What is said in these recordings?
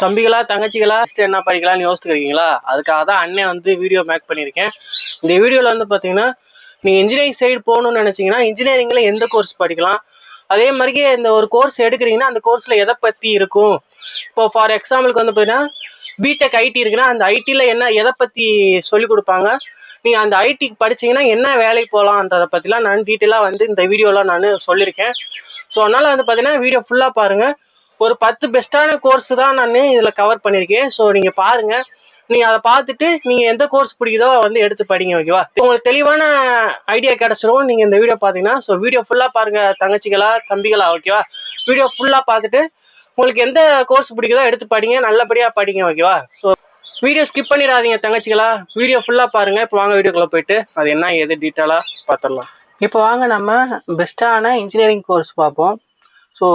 தம்பிகளா தங்கச்சிகளா என்ன படிக்கலாம்னு யோசிச்சுக்கிறீங்களா? அதுக்காக தான் அண்ணன் வந்து வீடியோ மேக் பண்ணியிருக்கேன். இந்த வீடியோவில் வந்து பார்த்தீங்கன்னா, நீங்கள் இன்ஜினியரிங் சைடு போகணும்னு நினச்சிங்கன்னா இன்ஜினியரிங்கில் எந்த கோர்ஸ் படிக்கலாம், அதே மாதிரியே இந்த ஒரு கோர்ஸ் எடுக்கிறீங்கன்னா அந்த கோர்ஸில் எதை பற்றி இருக்கும். இப்போ ஃபார் எக்ஸாம்பிளுக்கு வந்து பார்த்தீங்கன்னா பிடெக் ஐடி இருக்குன்னா அந்த ஐடியில் என்ன எதை பற்றி சொல்லிக் கொடுப்பாங்க, நீங்கள் அந்த ஐடிக்கு படிச்சிங்கன்னா என்ன வேலைக்கு போகலான்றதை பற்றிலாம் நான் டீட்டெயிலாக வந்து இந்த வீடியோவில் நான் சொல்லியிருக்கேன். ஸோ அதனால் வந்து பார்த்தீங்கன்னா வீடியோ ஃபுல்லாக பாருங்கள். ஒரு 10 பெஸ்ட்டான கோர்ஸ் தான் நான் இதில் கவர் பண்ணியிருக்கேன். ஸோ நீங்கள் பாருங்கள், நீங்கள் அதை பார்த்துட்டு நீங்கள் எந்த கோர்ஸ் பிடிக்குதோ வந்து எடுத்து படிங்க. ஓகேவா? உங்களுக்கு தெளிவான ஐடியா கிடச்சிரும் நீங்கள் இந்த வீடியோ பார்த்தீங்கன்னா. ஸோ வீடியோ ஃபுல்லாக பாருங்கள் தங்கச்சிகளா தம்பிகளா. ஓகேவா? வீடியோ ஃபுல்லாக பார்த்துட்டு உங்களுக்கு எந்த கோர்ஸ் பிடிக்குதோ எடுத்து படிங்க, நல்லபடியாக படிங்க. ஓகேவா? ஸோ வீடியோ ஸ்கிப் பண்ணிடாதீங்க தங்கச்சிகளா, வீடியோ ஃபுல்லாக பாருங்கள். இப்போ வாங்க வீடியோக்குள்ளே போயிட்டு அது என்ன எது டீட்டெயிலாக பார்த்துடலாம். இப்போ வாங்க நம்ம பெஸ்ட்டான இன்ஜினியரிங் கோர்ஸ் பார்ப்போம். ஸோ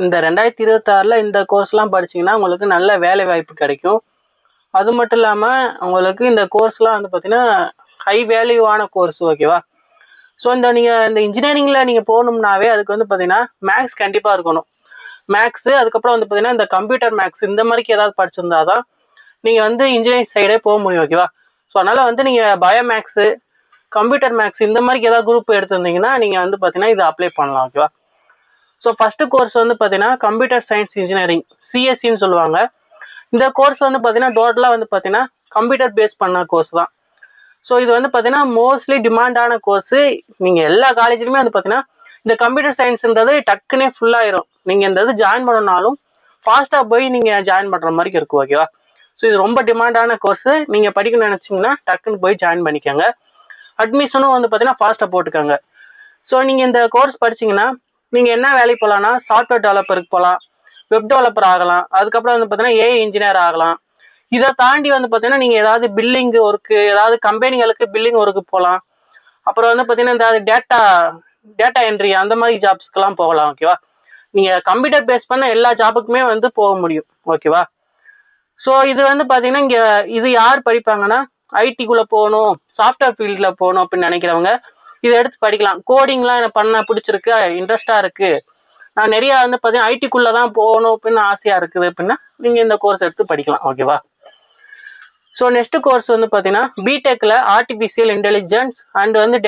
இந்த 2026 இந்த கோர்ஸ்லாம் படிச்சிங்கன்னா உங்களுக்கு நல்ல வேலை வாய்ப்பு கிடைக்கும். அது மட்டும் இல்லாமல் உங்களுக்கு இந்த கோர்ஸ்லாம் வந்து பார்த்திங்கன்னா ஹை வேல்யூவான கோர்ஸ். ஓகேவா? ஸோ நீங்கள் இந்த இன்ஜினியரிங்கில் நீங்கள் போகணும்னாவே அதுக்கு வந்து பார்த்திங்கன்னா மேக்ஸ் கண்டிப்பாக இருக்கணும். மேக்ஸு, அதுக்கப்புறம் வந்து பார்த்திங்கன்னா இந்த கம்ப்யூட்டர் மேக்ஸ் இந்த மாதிரிக்கு ஏதாவது படிச்சிருந்தா தான் நீங்கள் வந்து இன்ஜினியரிங் சைடே போக முடியும். ஓகேவா? ஸோ அதனால் வந்து நீங்கள் பயோமேக்ஸு, கம்ப்யூட்டர் மேக்ஸ் இந்த மாதிரிக்கு ஏதாவது குரூப் எடுத்திருந்தீங்கன்னா நீங்கள் வந்து பார்த்திங்கன்னா இதை அப்ளை பண்ணலாம். ஓகேவா? ஸோ ஃபஸ்ட்டு கோர்ஸ் வந்து பார்த்தீங்கன்னா கம்ப்யூட்டர் சயின்ஸ் இன்ஜினியரிங், சிஎஸ்சின்னு சொல்லுவாங்க. இந்த கோர்ஸ் வந்து பார்த்தீங்கன்னா டோட்டலாக வந்து பார்த்தீங்கன்னா கம்ப்யூட்டர் பேஸ் பண்ண கோர்ஸ் தான். ஸோ இது வந்து பார்த்தீங்கன்னா மோஸ்ட்லி டிமாண்டான கோர்ஸு. நீங்கள் எல்லா காலேஜ்லையுமே வந்து பார்த்தீங்கன்னா இந்த கம்ப்யூட்டர் சயின்ஸுன்றது டக்குன்னே ஃபுல்லாகிடும். நீங்கள் இந்த இது ஜாயின் பண்ணணுன்னாலும் ஃபாஸ்ட்டாக போய் நீங்கள் ஜாயின் பண்ணுற மாதிரி இருக்கும். ஓகேவா? ஸோ இது ரொம்ப டிமாண்டான கோர்ஸு. நீங்கள் படிக்கணும்னு நினச்சிங்கன்னா டக்குன்னு போய் ஜாயின் பண்ணிக்கோங்க. அட்மிஷனும் வந்து பார்த்தீங்கன்னா ஃபாஸ்ட்டாக போட்டுக்கோங்க. ஸோ நீங்கள் இந்த கோர்ஸ் படிச்சிங்கன்னா நீங்கள் என்ன வேலைக்கு போகலான்னா சாஃப்ட்வேர் டெவலப்பருக்கு போகலாம், வெப் டெவலப்பர் ஆகலாம், அதுக்கப்புறம் வந்து பார்த்தீங்கன்னா ஏஐ இன்ஜினியர் ஆகலாம். இதை தாண்டி வந்து பார்த்தீங்கன்னா நீங்கள் ஏதாவது பில்லிங் ஒர்க்கு, ஏதாவது கம்பெனிகளுக்கு பில்லிங் ஒர்க்கு போகலாம். அப்புறம் வந்து பார்த்தீங்கன்னா இந்த டேட்டா என்ட்ரி அந்த மாதிரி ஜாப்ஸ்க்கெல்லாம் போகலாம். ஓகேவா? நீங்கள் கம்ப்யூட்டர் பேஸ் பண்ண எல்லா ஜாபுக்குமே வந்து போக முடியும். ஓகேவா? ஸோ இது வந்து பார்த்தீங்கன்னா இங்கே இது யார் படிப்பாங்கன்னா ஐடிக்குள்ளே போகணும், சாஃப்ட்வேர் ஃபீல்டில் போகணும் அப்படின்னு நினைக்கிறவங்க இதை எடுத்து படிக்கலாம். கோடிங்லாம் எனக்கு பண்ண பிடிச்சிருக்கு, இன்ட்ரெஸ்டாக இருக்குது, நான் நிறையா வந்து பார்த்தீங்கன்னா ஐடிக்குள்ளே தான் போகணும் அப்படின்னு ஆசையாக இருக்குது அப்படின்னா நீங்கள் இந்த கோர்ஸ் எடுத்து படிக்கலாம். ஓகேவா? ஸோ நெக்ஸ்ட் கோர்ஸ் வந்து பார்த்தீங்கன்னா பிடெக்கில் ஆர்டிஃபிஷியல் இன்டெலிஜென்ஸ் அண்ட் வந்து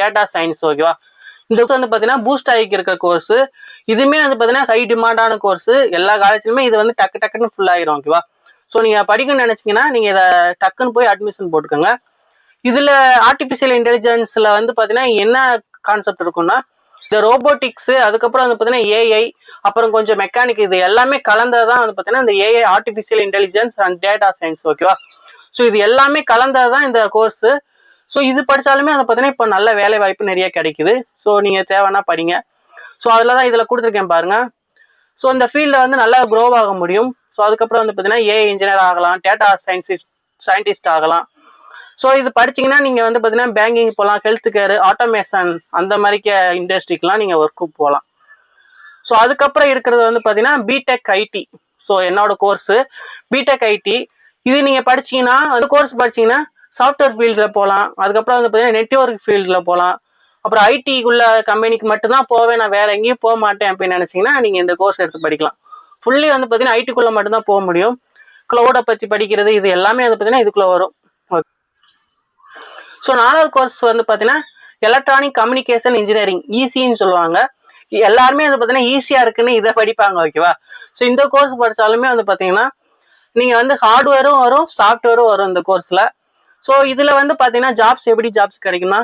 டேட்டா சயின்ஸ். ஓகேவா? இந்த வந்து பார்த்தீங்கன்னா பூஸ்ட் ஆகிக்கு இருக்கிற கோர்ஸு. இதுவுமே வந்து பார்த்தீங்கன்னா ஹை டிமாண்டான கோர்ஸு. எல்லா காலேஜ்லையுமே இது வந்து டக்குன்னு ஃபுல் ஆகிரும். ஓகேவா? ஸோ நீங்கள் படிக்கணும்னு நினச்சிங்கன்னா நீங்கள் இதை டக்குன்னு போய் அட்மிஷன் போட்டுக்கோங்க. இதில் ஆர்டிஃபிஷியல் இன்டெலிஜென்ஸில் வந்து பார்த்தீங்கன்னா என்ன கான்செப்ட் இருக்குன்னா இந்த ரோபோட்டிக்ஸு, அதுக்கப்புறம் வந்து பார்த்தீங்கன்னா ஏஐ, அப்புறம் கொஞ்சம் மெக்கானிக், இது எல்லாமே கலந்ததான் வந்து பார்த்தீங்கன்னா இந்த AI artificial intelligence and data science. ஓகேவா? ஸோ இது எல்லாமே கலந்ததான் இந்த கோர்ஸு. ஸோ இது படித்தாலுமே வந்து பார்த்தீங்கன்னா இப்போ நல்ல வேலை வாய்ப்பு நிறைய கிடைக்குது. ஸோ நீங்கள் தேவைன்னா படிங்க. ஸோ அதில் தான் இதில் கொடுத்துருக்கேன் பாருங்கள். ஸோ இந்த ஃபீல்டில் வந்து நல்லா க்ரோ ஆக முடியும். ஸோ அதுக்கப்புறம் வந்து பார்த்தீங்கன்னா ஏஐ இன்ஜினியர் ஆகலாம், டேட்டா சயின்டிஸ்ட் ஆகலாம். ஸோ இது படிச்சிங்கன்னா நீங்கள் வந்து பார்த்தீங்கன்னா பேங்கிங் போகலாம், ஹெல்த் கேரு, ஆட்டோமேஷன் அந்த மாதிரிக்க இண்டஸ்ட்ரிக்கெலாம் நீங்கள் ஒர்க்கு போகலாம். ஸோ அதுக்கப்புறம் இருக்கிறது வந்து பார்த்தீங்கன்னா பிடெக் ஐடி. ஸோ என்னோட கோர்ஸு பிடெக் ஐடி. இது நீங்கள் படிச்சிங்கன்னா அந்த கோர்ஸ் படிச்சிங்கன்னா சாஃப்ட்வேர் ஃபீல்டில் போகலாம், அதுக்கப்புறம் வந்து பார்த்தீங்கன்னா நெட்வொர்க் ஃபீல்டில் போகலாம். அப்புறம் ஐடிக்குள்ள கம்பெனிக்கு மட்டும்தான் போவேன், நான் வேறு எங்கேயும் போக மாட்டேன் அப்படின்னு நினச்சிங்கன்னா நீங்கள் இந்த கோர்ஸ் எடுத்து படிக்கலாம். ஃபுல்லி வந்து பார்த்தீங்கன்னா ஐடிக்குள்ளே மட்டும்தான் போக முடியும். க்ளவுடை பற்றி படிக்கிறது இது எல்லாமே வந்து பார்த்தீங்கன்னா இதுக்குள்ளே வரும். ஸோ 4வது கோர்ஸ் வந்து பார்த்தீங்கன்னா எலக்ட்ரானிக் கம்யூனிகேஷன் இன்ஜினியரிங், ஈஸின்னு சொல்லுவாங்க. எல்லாருமே வந்து பார்த்தீங்கன்னா ஈஸியாக இருக்குன்னு இதை படிப்பாங்க. ஓகேவா? ஸோ இந்த கோர்ஸ் படித்தாலுமே வந்து பார்த்தீங்கன்னா நீங்கள் வந்து ஹார்ட்வேரும் வரும், சாஃப்ட்வேரும் வரும் இந்த கோர்ஸில். ஸோ இதில் வந்து பார்த்தீங்கன்னா எப்படி ஜாப்ஸ் கிடைக்குன்னா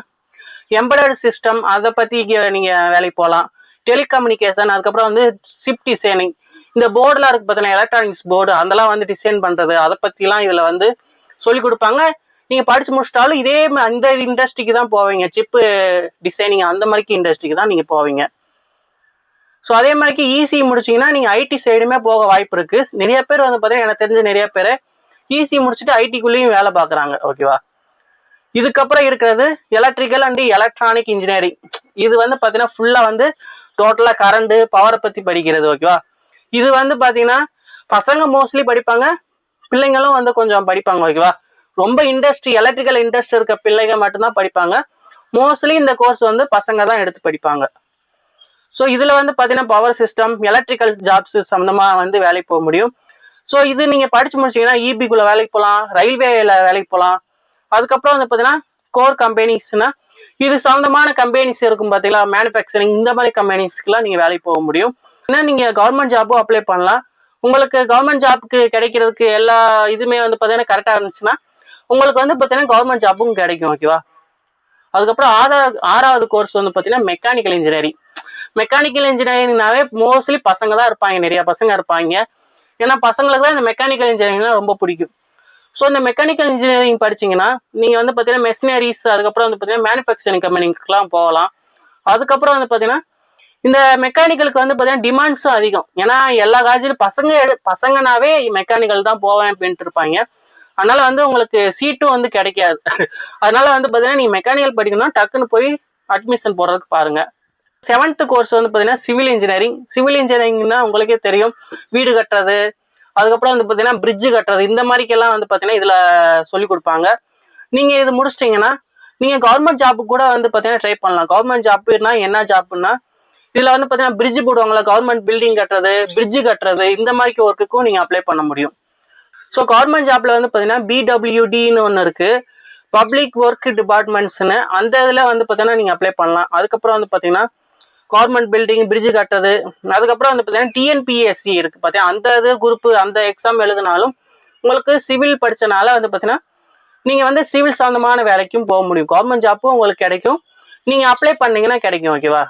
எம்பெடட் சிஸ்டம் அதை பற்றி நீங்கள் வேலைக்கு போகலாம், டெலிகம்யூனிகேஷன், அதுக்கப்புறம் வந்து சிப் டிசைனிங், இந்த போர்டெலாம் இருக்குது பார்த்தீங்கன்னா எலக்ட்ரானிக்ஸ் போர்டு, அதெல்லாம் வந்து டிசைன் பண்ணுறது, அதை பற்றிலாம் இதில் வந்து சொல்லிக் கொடுப்பாங்க. நீங்கள் படித்து முடிச்சிட்டாலும் இதே அந்த இண்டஸ்ட்ரிக்கு தான் போவீங்க, சிப்பு டிசைனிங் அந்த மாதிரிக்கு இண்டஸ்ட்ரிக்கு தான் நீங்கள் போவீங்க. ஸோ அதே மாதிரிக்கு ஈஸி முடிச்சிங்கன்னா நீங்கள் ஐடி சைடுமே போக வாய்ப்பு இருக்குது. நிறைய பேர் வந்து பார்த்தீங்கன்னா எனக்கு தெரிஞ்ச நிறைய பேர் ஈஸி முடிச்சுட்டு ஐடிக்குள்ளேயும் வேலை பார்க்குறாங்க. ஓகேவா? இதுக்கப்புறம் இருக்கிறது எலக்ட்ரிக்கல் அண்ட் எலக்ட்ரானிக் இன்ஜினியரிங். இது வந்து பார்த்தீங்கன்னா ஃபுல்லாக வந்து டோட்டலாக கரண்ட்டு பவரை பற்றி படிக்கிறது. ஓகேவா? இது வந்து பார்த்தீங்கன்னா பசங்க மோஸ்ட்லி படிப்பாங்க, பிள்ளைங்களும் வந்து கொஞ்சம் படிப்பாங்க. ஓகேவா? ரொம்ப எலக்ட்ரிக்கல் இன்ட்ரெஸ்ட் இருக்க பிள்ளைங்க மட்டும்தான் படிப்பாங்க. மோஸ்ட்லி இந்த கோர்ஸ் வந்து பசங்க தான் எடுத்து படிப்பாங்க. ஸோ இதில் வந்து பார்த்தீங்கன்னா பவர் சிஸ்டம், எலக்ட்ரிக்கல் ஜாப்ஸ் சம்மந்தமாக வந்து வேலைக்கு போக முடியும். ஸோ இது நீங்கள் படிச்சு முடிச்சிங்கன்னா இபிக்குள்ளே வேலைக்கு போகலாம், ரயில்வேல வேலைக்கு போகலாம். அதுக்கப்புறம் வந்து பார்த்தீங்கன்னா கோர் கம்பெனிஸ்னா இது சம்மந்தமான கம்பெனிஸ் இருக்கும் பார்த்தீங்களா, மேனுஃபேக்சரிங் இந்த மாதிரி கம்பெனிஸ்க்குலாம் நீங்கள் வேலைக்கு போக முடியும். ஏன்னா நீங்கள் கவர்மெண்ட் ஜாப்பும் அப்ளை பண்ணலாம். உங்களுக்கு கவர்மெண்ட் ஜாப்புக்கு கிடைக்கிறதுக்கு எல்லா இதுவுமே வந்து பார்த்தீங்கன்னா கரெக்டாக இருந்துச்சுன்னா உங்களுக்கு வந்து பார்த்தீங்கன்னா கவர்மெண்ட் ஜாப்பும் கிடைக்கும். ஓகேவா. அதுக்கப்புறம் ஆறாவது கோர்ஸ் வந்து பார்த்தீங்கன்னா மெக்கானிக்கல் இன்ஜினியரிங். மெக்கானிக்கல் இன்ஜினியரிங்னாவே மோஸ்ட்லி பசங்க தான் இருப்பாங்க, நிறைய பசங்க இருப்பாங்க. ஏன்னா பசங்களுக்கு தான் இந்த மெக்கானிக்கல் இன்ஜினியரிங்லாம் ரொம்ப பிடிக்கும். ஸோ இந்த மெக்கானிக்கல் இன்ஜினியரிங் படிச்சிங்கன்னா நீங்கள் வந்து பார்த்தீங்கன்னா மெஷினரிஸ், அதுக்கப்புறம் வந்து பார்த்தீங்கன்னா மேனுஃபேக்சரிங் கம்பெனிக்கெலாம் போகலாம். அதுக்கப்புறம் வந்து பார்த்தீங்கன்னா இந்த மெக்கானிக்கலுக்கு வந்து பார்த்தீங்கன்னா டிமாண்ட்ஸும் அதிகம். ஏன்னா எல்லா காலேஜிலும் பசங்கனாவே மெக்கானிக்கல் தான் போவேன் அப்படின்ட்டு இருப்பாங்க. அதனால வந்து உங்களுக்கு சீட்டும் வந்து கிடைக்காது. அதனால வந்து பார்த்தீங்கன்னா நீங்கள் மெக்கானிக்கல் படிக்கணும்னா டக்குன்னு போய் அட்மிஷன் போடுறதுக்கு பாருங்க. 7th கோர்ஸ் வந்து பார்த்தீங்கன்னா சிவில் இன்ஜினியரிங். சிவில் இன்ஜினியரிங்னா உங்களுக்கே தெரியும், வீடு கட்டுறது, அதுக்கப்புறம் வந்து பார்த்தீங்கன்னா பிரிட்ஜு கட்டுறது, இந்த மாதிரிக்கெல்லாம் வந்து பார்த்தீங்கன்னா இதில் சொல்லிக் கொடுப்பாங்க. நீங்கள் இது முடிச்சிட்டிங்கன்னா நீங்கள் கவர்மெண்ட் ஜாப்புக்கு கூட வந்து பார்த்தீங்கன்னா ட்ரை பண்ணலாம். கவர்மெண்ட் ஜாப்புனா என்ன ஜாப்புன்னா இதில் வந்து பார்த்தீங்கன்னா பிரிட்ஜ் போடுவாங்களா, கவர்மெண்ட் பில்டிங் கட்டுறது, பிரிட்ஜு கட்டுறது, இந்த மாதிரி ஒர்க்குக்கும் நீங்கள் அப்ளை பண்ண முடியும். ஸோ கவர்மெண்ட் ஜாப்ல வந்து பார்த்தீங்கன்னா பிடபிள்யூடின்னு ஒன்று இருக்கு, பப்ளிக் ஒர்க் டிபார்ட்மெண்ட்ஸ்னு. அந்த இதில் வந்து பார்த்தீங்கன்னா நீங்கள் அப்ளை பண்ணலாம். அதுக்கப்புறம் வந்து பார்த்தீங்கன்னா கவர்மெண்ட் பில்டிங், பிரிட்ஜ் கட்டுறது, அதுக்கப்புறம் வந்து பார்த்தீங்கன்னா டிஎன்பிஎஸ்சி இருக்கு பார்த்தீங்கன்னா, அந்த இது குரூப் அந்த எக்ஸாம் எழுதினாலும் உங்களுக்கு சிவில் படிச்சனால வந்து பார்த்தீங்கன்னா நீங்கள் வந்து சிவில் சம்மந்தமான வேலைக்கும் போக முடியும். கவர்மெண்ட் ஜாப்பும் உங்களுக்கு கிடைக்கும், நீங்கள் அப்ளை பண்ணீங்கன்னா கிடைக்கும். ஓகேவா.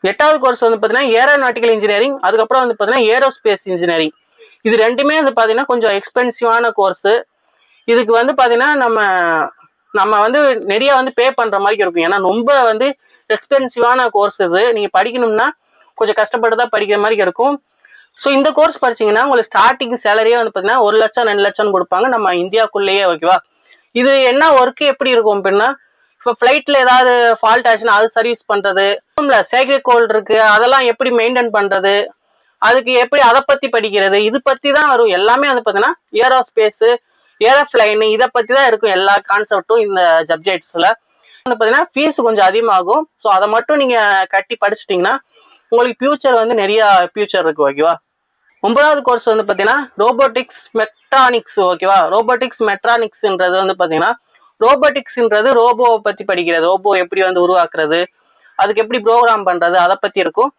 8வது கோர்ஸ் வந்து பார்த்தீங்கன்னா ஏரோநாட்டிக்கல் இன்ஜினியரிங், அதுக்கப்புறம் வந்து பார்த்தீங்கன்னா ஏரோஸ்பேஸ் இன்ஜினியரிங். இது ரெண்டுமே வந்து பார்த்தீங்கன்னா கொஞ்சம் எக்ஸ்பென்சிவான கோர்ஸு. இதுக்கு வந்து பார்த்தீங்கன்னா நம்ம வந்து நிறைய வந்து பே பண்ணுற மாதிரி இருக்கும். ஏன்னா ரொம்ப வந்து எக்ஸ்பென்சிவான கோர்ஸ் இது. நீங்கள் படிக்கணும்னா கொஞ்சம் கஷ்டப்பட்டு தான் படிக்கிற மாதிரி இருக்கும். ஸோ இந்த கோர்ஸ் படிச்சிங்கன்னா உங்களுக்கு ஸ்டார்டிங் சேலரியே வந்து பார்த்தீங்கன்னா 1 லட்சம் 2 லட்சம் கொடுப்பாங்க நம்ம இந்தியாவுக்குள்ளேயே. ஓகேவா. இது என்ன ஒர்க்கு எப்படி இருக்கும் அப்படின்னா, இப்போ ஃப்ளைட்டில் ஏதாவது ஃபால்ட் ஆச்சுன்னா அது சர்வீஸ் பண்ணுறது, சேக்ரெட் கோல்டு இருக்கு அதெல்லாம் எப்படி மெயின்டைன் பண்ணுறது, அதுக்கு எப்படி அதை பற்றி படிக்கிறது, இது பற்றி தான் வரும். எல்லாமே வந்து பார்த்தீங்கன்னா ஏரோஸ்பேஸு, ஏரோஃப்ளைனு இதை பற்றி தான் இருக்கும் எல்லா கான்செப்டும் இந்த சப்ஜெக்ட்ஸில். வந்து பார்த்தீங்கன்னா ஃபீஸ் கொஞ்சம் அதிகமாகும். ஸோ அதை மட்டும் நீங்கள் கட்டி படிச்சிட்டிங்கன்னா உங்களுக்கு ஃபியூச்சர் வந்து நிறைய ஃபியூச்சர் இருக்கு. ஓகேவா. 9வது கோர்ஸ் வந்து பார்த்தீங்கன்னா ரோபோட்டிக்ஸ் மெட்ரானிக்ஸ். ஓகேவா. ரோபோட்டிக்ஸ் மெட்ரானிக்ஸ்ன்றது வந்து பார்த்தீங்கன்னா ரோபோட்டிக்ஸ்ன்றது ரோபோவை பற்றி படிக்கிறது, ரோபோ எப்படி வந்து உருவாக்குறது, அதுக்கு எப்படி ப்ரோக்ராம் பண்ணுறது, அதை பற்றி இருக்கும்.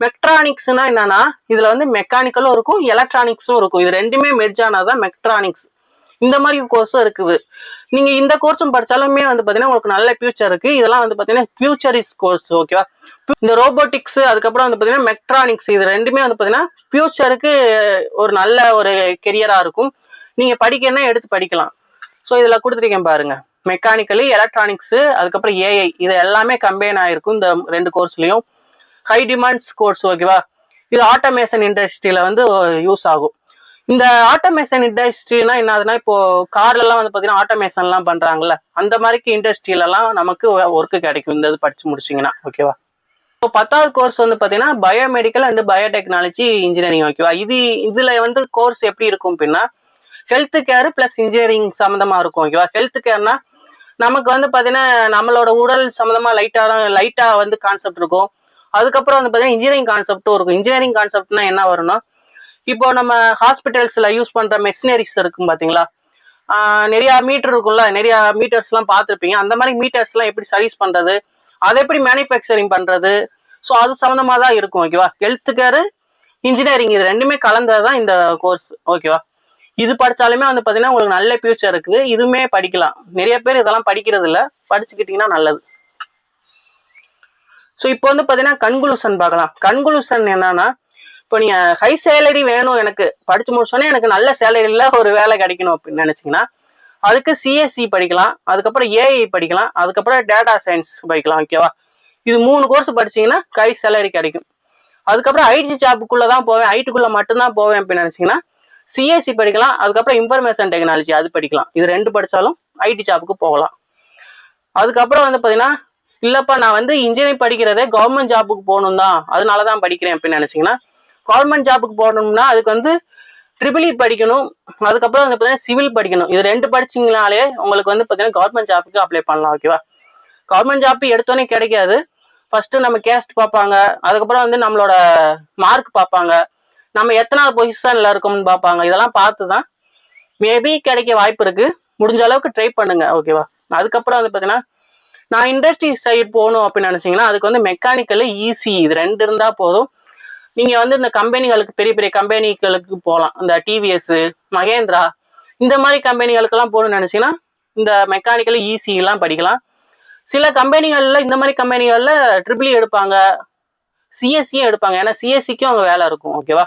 மெட்ரானிக்ஸ்னா என்னன்னா இதில் வந்து மெக்கானிக்கலும் இருக்கும், எலக்ட்ரானிக்ஸும் இருக்கும். இது ரெண்டுமே மெர்ஜ் ஆனதான் மெட்ரானிக்ஸ். இந்த மாதிரி கோர்ஸும் இருக்குது. நீங்கள் இந்த கோர்ஸும் படித்தாலுமே வந்து பார்த்தீங்கன்னா உங்களுக்கு நல்ல ஃபியூச்சர் இருக்குது. இதெல்லாம் வந்து பார்த்தீங்கன்னா ஃபியூச்சரிஸ்ட் கோர்ஸ். ஓகேவா. இந்த ரோபோட்டிக்ஸ், அதுக்கப்புறம் வந்து பார்த்தீங்கன்னா மெட்ரானிக்ஸ், இது ரெண்டுமே வந்து பார்த்தீங்கன்னா ஃபியூச்சருக்கு ஒரு நல்ல ஒரு கெரியராக இருக்கும். நீங்கள் படிக்கணும்னா எடுத்து படிக்கலாம். ஸோ இதில் கொடுத்துருக்கேன் பாருங்க, மெக்கானிக்கலு, எலக்ட்ரானிக்ஸு, அதுக்கப்புறம் ஏஐ, இது எல்லாமே கம்பைன் ஆகிருக்கும் இந்த 2 கோர்ஸ்லையும். High demands course. ஓகேவா. இது ஆட்டோமேஷன் இண்டஸ்ட்ரியில் வந்து யூஸ் ஆகும். இந்த ஆட்டோமேஷன் இண்டஸ்ட்ரினா என்னதுன்னா, இப்போ கார்லலாம் வந்து பார்த்தீங்கன்னா ஆட்டோமேஷன்லாம் பண்ணுறாங்கல்ல, அந்த மாதிரிக்கு இண்டஸ்ட்ரியிலலாம் நமக்கு ஒர்க்கு கிடைக்கும் இந்த இது படித்து முடிச்சிங்கன்னா. ஓகேவா. இப்போ 10வது கோர்ஸ் வந்து பார்த்தீங்கன்னா பயோமெடிக்கல் அண்ட் பயோடெக்னாலஜி இன்ஜினியரிங். ஓகேவா. இதில் வந்து கோர்ஸ் எப்படி இருக்கும் அப்படின்னா ஹெல்த் கேர் ப்ளஸ் இன்ஜினியரிங் சம்மந்தமாக இருக்கும். ஓகேவா. ஹெல்த் கேர்னா நமக்கு வந்து பார்த்தீங்கன்னா நம்மளோட உடல் சம்மந்தமாக லைட்டாக வந்து கான்செப்ட் இருக்கும். அதுக்கப்புறம் வந்து பார்த்தீங்கன்னா இன்ஜினியரிங் கான்செப்டும் இருக்கும். இன்ஜினியரிங் கான்செப்ட்னா என்ன வரும்னா, இப்போ நம்ம ஹாஸ்பிட்டல்ஸில் யூஸ் பண்ணுற மெஷினரிஸ் இருக்கும் பார்த்தீங்களா, நிறையா மீட்டர் இருக்கும்ல, நிறையா மீட்டர்ஸ்லாம் பார்த்துருப்பீங்க. அந்த மாதிரி மீட்டர்ஸ்லாம் எப்படி சர்வீஸ் பண்ணுறது, அதை எப்படி மேனுஃபேக்சரிங் பண்ணுறது, ஸோ அது சம்மந்தமாக தான் இருக்கும். ஓகேவா. ஹெல்த் கேரு, இன்ஜினியரிங் இது ரெண்டுமே கலந்தது தான் இந்த கோர்ஸ். ஓகேவா. இது படித்தாலுமே வந்து பார்த்தீங்கன்னா உங்களுக்கு நல்ல ஃபியூச்சர் இருக்குது. இதுவுமே படிக்கலாம். நிறைய பேர் இதெல்லாம் படிக்கிறது இல்லை, படிச்சுக்கிட்டிங்கன்னா நல்லது. ஸோ இப்போ வந்து பார்த்தீங்கன்னா கன்க்ளூஷன் பார்க்கலாம். கன்க்ளூஷன் என்னன்னா, இப்போ நீங்கள் ஹை சேலரி வேணும், எனக்கு படித்து முடிச்சோன்னே எனக்கு நல்ல சேலரியில் ஒரு வேலை கிடைக்கணும் அப்படின்னு நினச்சிங்கன்னா அதுக்கு சிஎஸ்சி படிக்கலாம், அதுக்கப்புறம் ஏஐ படிக்கலாம், அதுக்கப்புறம் டேட்டா சயின்ஸ் படிக்கலாம். ஓகேவா. இது 3 கோர்ஸ் படிச்சிங்கன்னா ஹை சேலரி கிடைக்கும். அதுக்கப்புறம் ஐடி ஜாப்புக்குள்ளே தான் போவேன், ஐடிக்குள்ளே மட்டும்தான் போவேன் அப்படின்னு நினச்சிங்கன்னா சிஎஸ்சி படிக்கலாம், அதுக்கப்புறம் இன்ஃபர்மேஷன் டெக்னாலஜி அது படிக்கலாம். இது 2 படித்தாலும் ஐடி ஜாப்புக்கு போகலாம். அதுக்கப்புறம் வந்து பார்த்தீங்கன்னா இல்லைப்பா நான் வந்து இன்ஜினியரிங் படிக்கிறதே கவர்மெண்ட் ஜாப்புக்கு போகணும் தான், அதனால தான் படிக்கிறேன் அப்படின்னு நினச்சிங்கன்னா கவர்மெண்ட் ஜாப்புக்கு போகணும்னா அதுக்கு வந்து ட்ரிபிள்இ படிக்கணும், அதுக்கப்புறம் வந்து பார்த்தீங்கன்னா சிவில் படிக்கணும். இது 2 படிச்சிங்கனாலே உங்களுக்கு வந்து பார்த்தீங்கன்னா கவர்மெண்ட் ஜாப்புக்கு அப்ளை பண்ணலாம். ஓகேவா. கவர்மெண்ட் ஜாப் எடுத்தோன்னே கிடைக்காது. ஃபர்ஸ்ட் நம்ம கேஸ்ட் பார்ப்பாங்க, அதுக்கப்புறம் வந்து நம்மளோட மார்க் பார்ப்பாங்க, நம்ம எத்தனாவது பொசிஷன்ல இருக்கோம்னு பார்ப்பாங்க. இதெல்லாம் பார்த்து தான் மேபி கிடைக்க வாய்ப்பு இருக்கு. முடிஞ்ச அளவுக்கு ட்ரை பண்ணுங்க, ஓகேவா? அதுக்கப்புறம் வந்து பார்த்தீங்கன்னா, நான் இண்டஸ்ட்ரி சைடு போகணும் அப்படின்னு நினைச்சீங்கன்னா அதுக்கு வந்து மெக்கானிக்கல், ஈசி இது 2 இருந்தா போதும். நீங்க வந்து இந்த கம்பெனிகளுக்கு, பெரிய பெரிய கம்பெனிகளுக்கு போகலாம். இந்த டிவிஎஸ், மகேந்திரா இந்த மாதிரி கம்பெனிகளுக்கெல்லாம் போகணும்னு நினைச்சீங்கன்னா இந்த மெக்கானிக்கல், ஈசி எல்லாம் படிக்கலாம். சில கம்பெனிகள்ல இந்த மாதிரி கம்பெனிகள்ல ட்ரிபிள் எடுப்பாங்க, சிஎஸ்சியும் எடுப்பாங்க. ஏன்னா சிஎஸ்சிக்கும் அங்கே வேலை இருக்கும், ஓகேவா?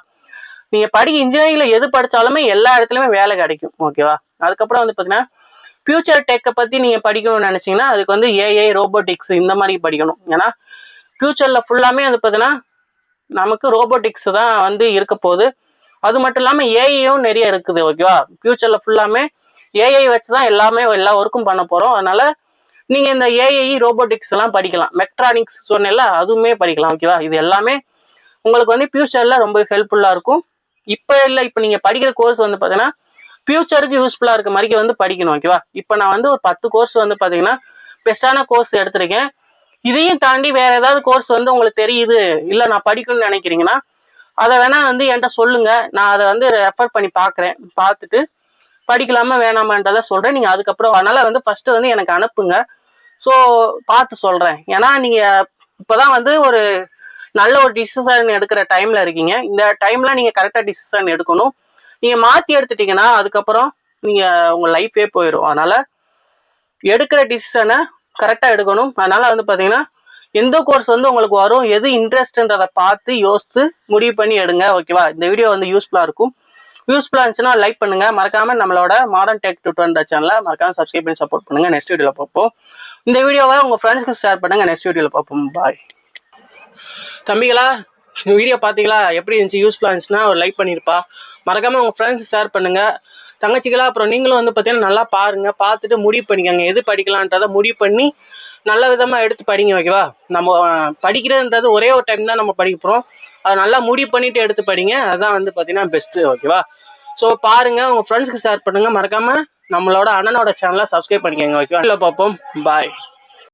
நீங்க இன்ஜினியரிங்ல எது படிச்சாலுமே எல்லா இடத்துலயுமே வேலை கிடைக்கும், ஓகேவா? அதுக்கப்புறம் வந்து பாத்தீங்கன்னா ஃபியூச்சர் டெக்கை பத்தி நீங்க படிக்கணும்னு நினைச்சீங்கன்னா அதுக்கு வந்து ஏஐ, ரோபோட்டிக்ஸ் இந்த மாதிரி படிக்கணும். ஏன்னா ஃபியூச்சர்ல ஃபுல்லாமே வந்து பாத்தீங்கன்னா நமக்கு ரோபோட்டிக்ஸ் தான் வந்து இருக்க போகுது. அது மட்டும் இல்லாம ஏஐயும் நிறைய இருக்குது, ஓகேவா? ஃபியூச்சர்ல ஃபுல்லாமே ஏஐ வச்சுதான் எல்லாமே எல்லா ஒர்க்கும் பண்ண போறோம். அதனால நீங்க இந்த ஏஐ, ரோபோட்டிக்ஸ் எல்லாம் படிக்கலாம். மெக்ட்ரானிக்ஸ் சொன்னேன்ல, அதுவுமே படிக்கலாம், ஓகேவா? இது எல்லாமே உங்களுக்கு வந்து ஃபியூச்சர்ல ரொம்ப ஹெல்ப்ஃபுல்லா இருக்கும். இப்போ இல்லை, இப்போ நீங்க படிக்கிற கோர்ஸ் வந்து பாத்தீங்கன்னா ஃபியூச்சருக்கு யூஸ்ஃபுல்லா இருக்க மாதிரி வந்து படிக்கணும், ஓகேவா? இப்போ நான் வந்து ஒரு 10 கோர்ஸ் வந்து பாத்தீங்கன்னா பெஸ்டான கோர்ஸ் எடுத்திருக்கேன். இதையும் தாண்டி வேற ஏதாவது கோர்ஸ் வந்து உங்களுக்கு தெரியுது, இல்லை நான் படிக்கணும்னு நினைக்கிறீங்கன்னா அதை வேணா வந்து என்கிட்ட சொல்லுங்க. நான் அதை வந்து ரெஃபர் பண்ணி பார்க்குறேன். பார்த்துட்டு படிக்கலாமா வேணாமான்றதை சொல்றேன். நீங்க அதுக்கப்புறம் அதனால வந்து ஃபர்ஸ்ட் வந்து எனக்கு அனுப்புங்க. ஸோ பார்த்து சொல்றேன். ஏன்னா நீங்க இப்போதான் வந்து ஒரு நல்ல ஒரு டிசிஷன் எடுக்கிற டைம்ல இருக்கீங்க. இந்த டைம்ல நீங்க கரெக்டா டிசிஷன் எடுக்கணும். நீங்க மாத்தி எடுத்துட்டீங்கன்னா அதுக்கப்புறம் நீங்க உங்க லைஃபே போயிடும். அதனால எடுக்கிற டிசிஷனை கரெக்டா எடுக்கணும். அதனால வந்து பாத்தீங்கன்னா எந்த கோர்ஸ் வந்து உங்களுக்கு வரும், எது இன்ட்ரெஸ்ட்ன்றதை பார்த்து யோசித்து முடிவு பண்ணி எடுங்க, ஓகேவா? இந்த வீடியோ வந்து யூஸ்ஃபுல்லா இருக்கும். யூஸ்ஃபுல்லா இருந்துச்சுன்னா லைக் பண்ணுங்க. மறக்காம நம்மளோட மாடர்ன் டெக் டியூட்டர் சேனலை மறக்காம சப்ஸ்கிரைப் பண்ணி சப்போர்ட் பண்ணுங்க. நெக்ஸ்ட் வீடியோல பார்ப்போம். இந்த வீடியோவை உங்க ஃப்ரெண்ட்ஸ்க்கு ஷேர் பண்ணுங்க. நெக்ஸ்ட் வீடியோல பார்ப்போம். பாய் தம்பிகளா. வீடியோ பார்த்தீங்களா? எப்படி இருந்துச்சு? யூஸ்ஃபுல்லாக இருந்துச்சுன்னா ஒரு லைக் பண்ணியிருப்பா. மறக்காமல் உங்கள் ஃப்ரெண்ட்ஸ் ஷேர் பண்ணுங்கள். தங்கச்சிகளா, அப்புறம் நீங்களும் வந்து பார்த்தீங்கன்னா நல்லா பாருங்கள். பார்த்துட்டு முடிவு பண்ணிக்கோங்க எது படிக்கலான்றதை முடிவு பண்ணி நல்ல விதமாக எடுத்து படிங்க, ஓகேவா? நம்ம படிக்கிறதுன்றது ஒரே ஒரு டைம் தான் நம்ம படிக்க போகிறோம். அதை நல்லா முடிவு பண்ணிவிட்டு எடுத்து படிங்க. அதுதான் வந்து பார்த்தீங்கன்னா பெஸ்ட்டு, ஓகேவா? ஸோ பாருங்கள், உங்கள் ஃப்ரெண்ட்ஸ்க்கு ஷேர் பண்ணுங்கள். மறக்காமல் நம்மளோட அண்ணனோட சேனலை சப்ஸ்கிரைப் பண்ணிக்கோங்க, ஓகேவா? பார்ப்போம். பாய்.